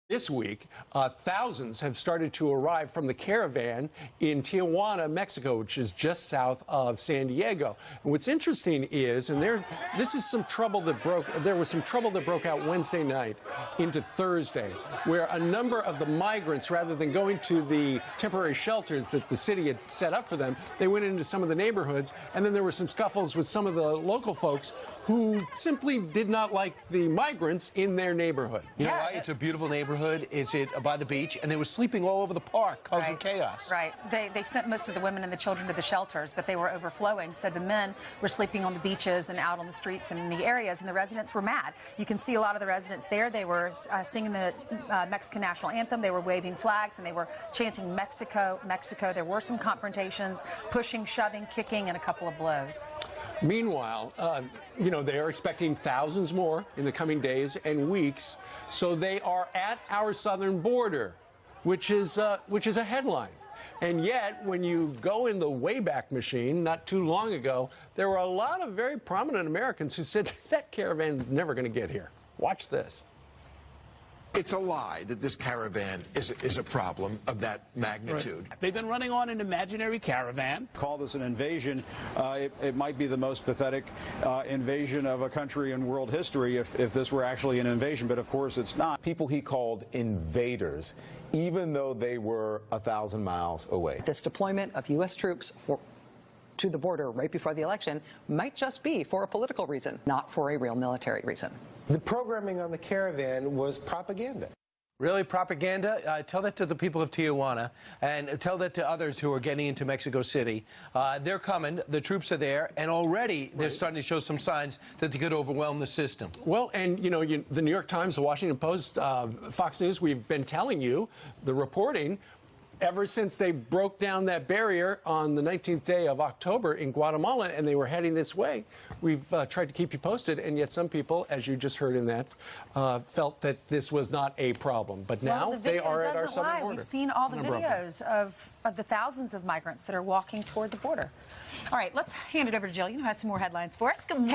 This week, thousands have started to arrive from the caravan in Tijuana, Mexico, which is just south of San Diego. And what's interesting is, there was some trouble that broke out Wednesday night into Thursday, where a number of the migrants, rather than going to the temporary shelters that the city had set up for them, they went into some of the neighborhoods, and then there were some scuffles with some of the local folks who simply did not like the migrants in their neighborhood. You know why? It's a beautiful neighborhood. It's by the beach, and they were sleeping all over the park, causing chaos. Right. They sent most of the women and the children to the shelters, but they were overflowing. So the men were sleeping on the beaches and out on the streets and in the areas, and the residents were mad. You can see a lot of the residents there. They were singing the Mexican national anthem. They were waving flags, and they were chanting Mexico, Mexico. There were some confrontations, pushing, shoving, kicking, and a couple of blows. Meanwhile, they are expecting thousands more in the coming days and weeks. So they are at our southern border, which is a headline. And yet, when you go in the Wayback Machine, not too long ago, there were a lot of very prominent Americans who said that caravan is never going to get here. Watch this. It's a lie that this caravan is a problem of that magnitude. Right. They've been running on an imaginary caravan. Call this an invasion. It might be the most pathetic invasion of a country in world history if this were actually an invasion, but of course it's not. People he called invaders, even though they were 1,000 miles away. This deployment of U.S. troops to the border right before the election might just be for a political reason, not for a real military reason. The programming on the caravan was propaganda. Really, propaganda? Tell that to the people of Tijuana, and tell that to others who are getting into Mexico City. They're coming, the troops are there, and already they're starting to show some signs that they could overwhelm the system. Well, and the New York Times, the Washington Post, Fox News, we've been telling you, the reporting, ever since they broke down that barrier on the 19th day of October in Guatemala and they were heading this way, we've tried to keep you posted, and yet some people, as you just heard in that, felt that this was not a problem. But now they are at our southern border. We've seen all the videos of the thousands of migrants that are walking toward the border. All right, let's hand it over to Jill. You know, has some more headlines for us. Good morning.